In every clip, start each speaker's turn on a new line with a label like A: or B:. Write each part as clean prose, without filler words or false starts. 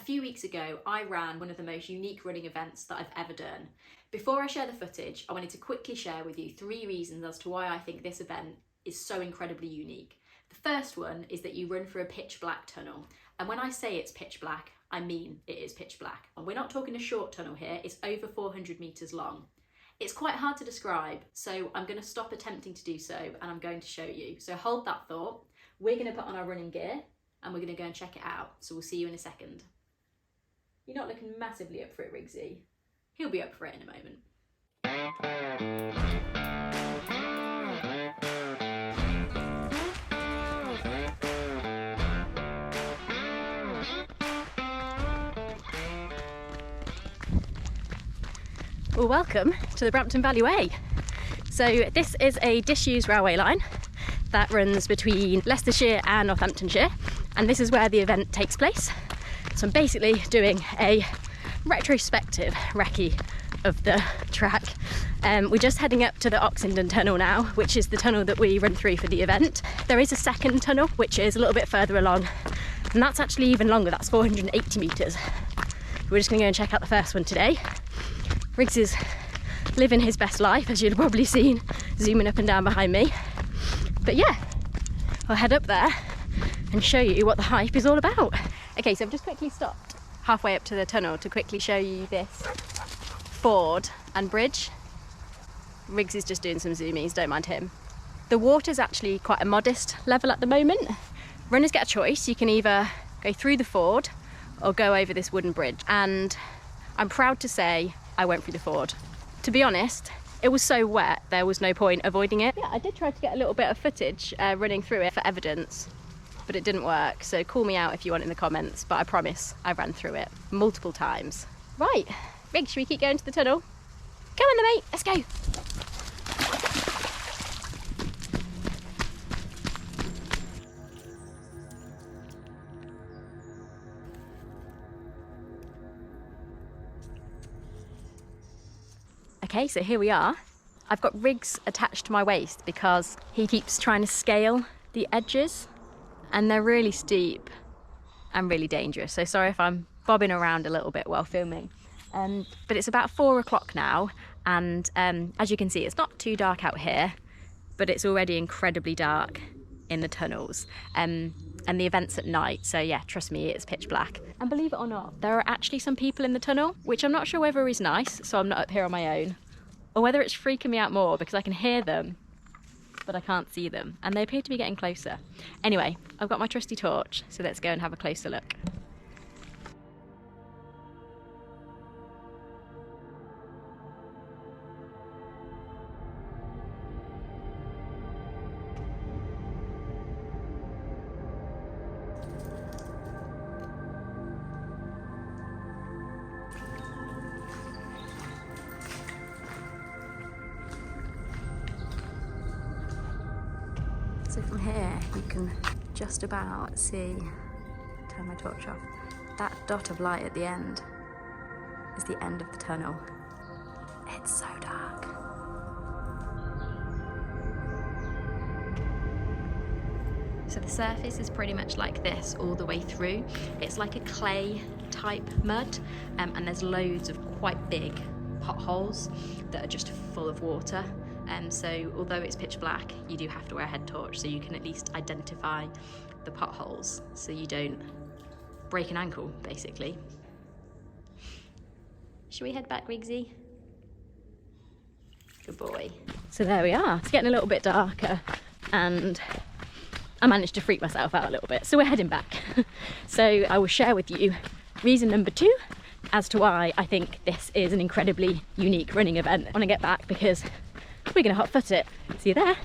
A: few weeks ago, I ran one of the most unique running events that I've ever done. Before I share the footage, I wanted to quickly share with you 3 reasons as to why I think this event is so incredibly unique. The first one is that you run through a pitch black tunnel. And when I say it's pitch black, I mean it is pitch black. And we're not talking a short tunnel here, it's over 400 metres long. It's quite hard to describe, so I'm going to stop attempting to do so and I'm going to show you. So hold that thought. We're going to put on our running gear and we're going to go and check it out. So we'll see you in a second. You're not looking massively up for it, Riggsy. He'll be up for it in a moment.
B: Well, welcome to the Brampton Valley Way. So this is a disused railway line that runs between Leicestershire and Northamptonshire, and this is where the event takes place. So I'm basically doing a retrospective recce of the track. We're just heading up to the Oxenden Tunnel now, which is the tunnel that we run through for the event. There is a second tunnel which is a little bit further along, and that's actually even longer, that's 480 metres. We're just going to go and check out the first one today. Riggs is living his best life, as you'd have probably seen zooming up and down behind me. But yeah, I'll head up there and show you what the hype is all about. Okay, so I've just quickly stopped halfway up to the tunnel to quickly show you this ford and bridge. Riggs is just doing some zoomies, don't mind him. The water's actually quite a modest level at the moment. Runners get a choice. You can either go through the ford or go over this wooden bridge. And I'm proud to say I went through the ford. To be honest, it was so wet, there was no point avoiding it. Yeah, I did try to get a little bit of footage running through it for evidence, but it didn't work. So call me out if you want in the comments, but I promise I ran through it multiple times. Right, Riggs, should we keep going to the tunnel? Come on then, mate, let's go. Okay, so here we are. I've got Riggs attached to my waist because he keeps trying to scale the edges and they're really steep and really dangerous. So sorry if I'm bobbing around a little bit while filming. But it's about 4 o'clock now, and as you can see, it's not too dark out here, but it's already incredibly dark in the tunnels. And the event's at night, so yeah, trust me, it's pitch black. And believe it or not, there are actually some people in the tunnel, which I'm not sure whether is nice, so I'm not up here on my own, or whether it's freaking me out more because I can hear them, but I can't see them, and they appear to be getting closer. Anyway, I've got my trusty torch, so let's go and have a closer look. So from here you can just about see, turn my torch off, that dot of light at the end is the end of the tunnel. It's so dark. So the surface is pretty much like this all the way through. It's like a clay type mud, and there's loads of quite big potholes that are just full of water. So although it's pitch black, you do have to wear a head torch so you can at least identify the potholes so you don't break an ankle, basically. Should we head back, Riggsy? Good boy. So there we are. It's getting a little bit darker and I managed to freak myself out a little bit, so we're heading back. So I will share with you reason number 2 as to why I think this is an incredibly unique running event when I get back, because we're going to hot foot it. See you there.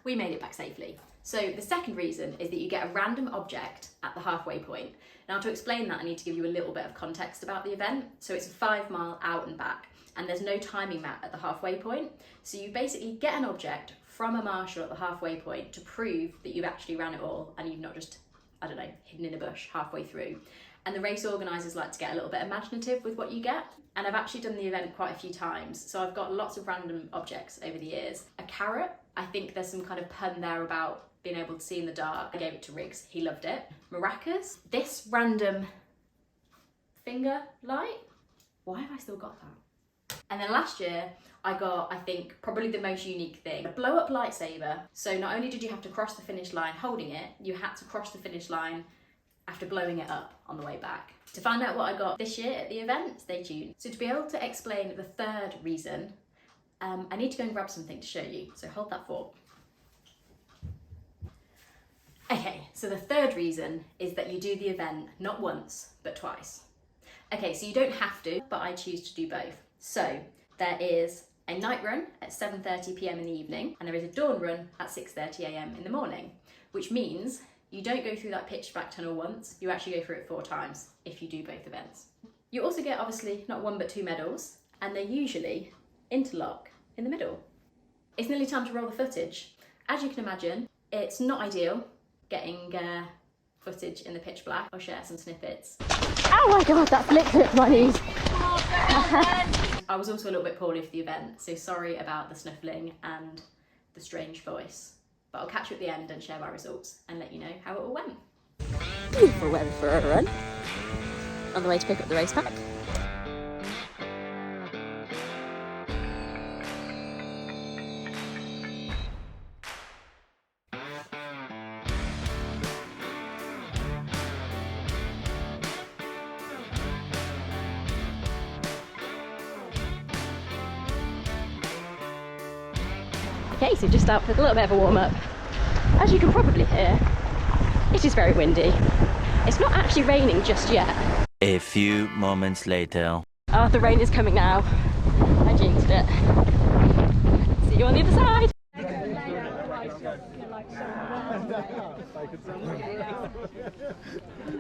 A: We made it back safely. So the second reason is that you get a random object at the halfway point. Now, to explain that, I need to give you a little bit of context about the event. So it's a 5-mile out and back, and there's no timing map at the halfway point. So you basically get an object from a marshal at the halfway point to prove that you've actually ran it all and you've not just, I don't know, hidden in a bush halfway through. And the race organisers like to get a little bit imaginative with what you get. And I've actually done the event quite a few times, so I've got lots of random objects over the years. A carrot, I think there's some kind of pun there about being able to see in the dark. I gave it to Riggs, he loved it. Maracas, this random finger light. Why have I still got that? And then last year, I got, I think, probably the most unique thing, a blow up lightsaber. So not only did you have to cross the finish line holding it, you had to cross the finish line after blowing it up on the way back. To find out what I got this year at the event, stay tuned. So to be able to explain the third reason, I need to go and grab something to show you, so hold that thought. Okay, so the third reason is that you do the event not once, but twice. Okay, so you don't have to, but I choose to do both. So there is a night run at 7:30 p.m. in the evening, and there is a dawn run at 6:30 a.m. in the morning, which means you don't go through that pitch black tunnel once, you actually go through it 4 times if you do both events. You also get obviously not 1 but 2 medals, and they usually interlock in the middle. It's nearly time to roll the footage. As you can imagine, it's not ideal getting footage in the pitch black. I'll share some snippets.
B: Oh my god, that flicked at my knees.
A: I was also a little bit poorly for the event, so sorry about the snuffling and the strange voice. But I'll catch you at the end and share my results and let you know how it all went.
B: Beautiful weather for a run. On the way to pick up the race pack. Okay, so just out for a little bit of a warm-up. As you can probably hear, it is very windy. It's not actually raining just yet.
C: A few moments later.
B: Oh, the rain is coming now. I jinxed it. See you on the other side.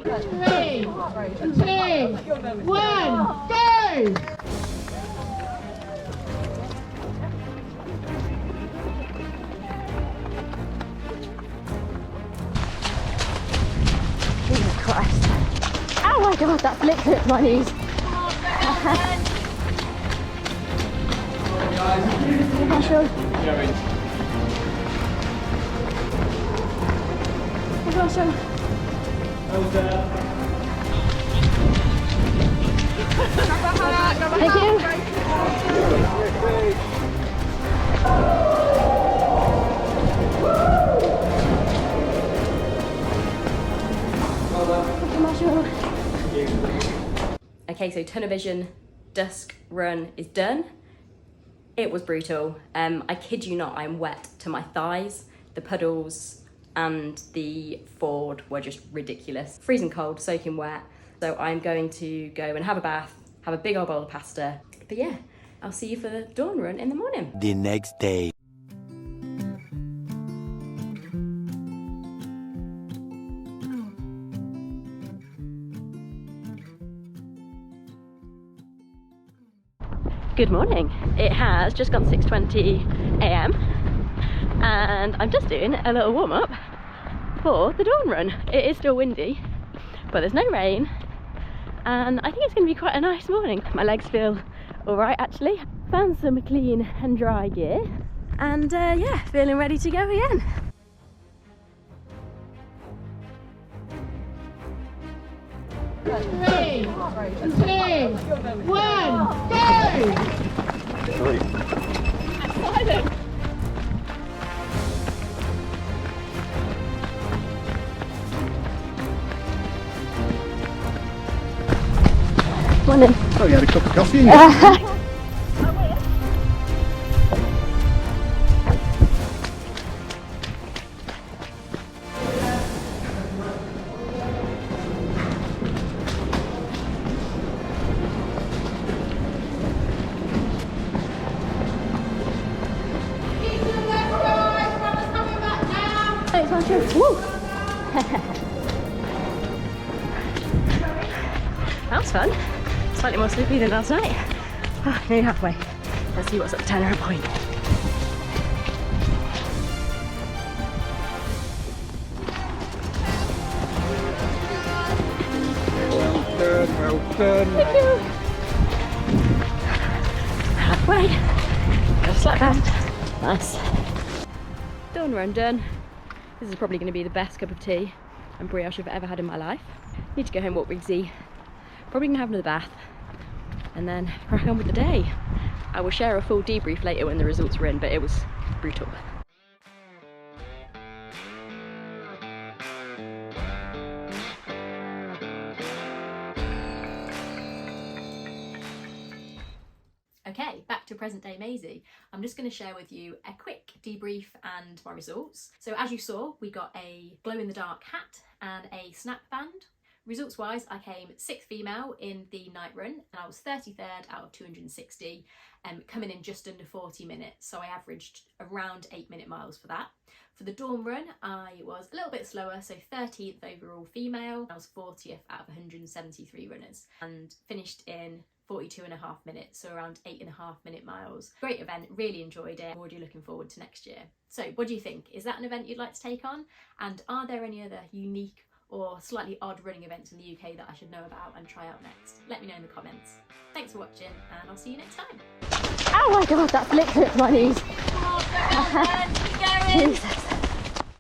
D: 3, 2, 1, go!
B: Jesus Christ. Oh my god, that flicked at my knees. Thank you.
A: Okay, so tunnel vision dusk run is done. It was brutal. I kid you not, I'm wet to my thighs. The puddles and the ford were just ridiculous. Freezing cold, soaking wet. So I'm going to go and have a bath, have a big old bowl of pasta. But yeah, I'll see you for the dawn run in the morning.
C: The next day.
B: Good morning. It has just gone 6:20 a.m. and I'm just doing a little warm-up for the dawn run. It is still windy, but there's no rain, and I think it's going to be quite a nice morning. My legs feel alright actually. Found some clean and dry gear, and yeah, feeling ready to go again.
D: Three, 2, 1, go!
B: Morning.
E: Oh, you had a cup of coffee in you?
B: It's on true. Woo! That was fun. Slightly more sleepy than last night. Oh, nearly halfway. Let's see what's at the turnaround point.
E: Well done.
B: Thank you. Halfway. Got a slap band. Nice. Dawn run done. This is probably going to be the best cup of tea and brioche I've ever had in my life. Need to go home, walk Rigsy, probably going to have another bath and then crack on with the day. I will share a full debrief later when the results were in, but it was brutal.
A: Okay, back to present day Maisie. I'm just going to share with you a quick debrief and my results. So as you saw, we got a glow in the dark hat and a snap band. Results wise, I came 6th female in the night run and I was 33rd out of 260, coming in just under 40 minutes. So I averaged around 8-minute miles for that. For the dawn run, I was a little bit slower, so 13th overall female. I was 40th out of 173 runners and finished in 42.5 minutes, so around 8.5-minute miles. Great event, really enjoyed it. I'm already looking forward to next year. So what do you think? Is that an event you'd like to take on? And are there any other unique or slightly odd running events in the UK that I should know about and try out next? Let me know in the comments. Thanks for watching and I'll see you next time.
B: Oh my god, that's literally up to my knees.
A: Come on, go on, keep going.
B: Jesus.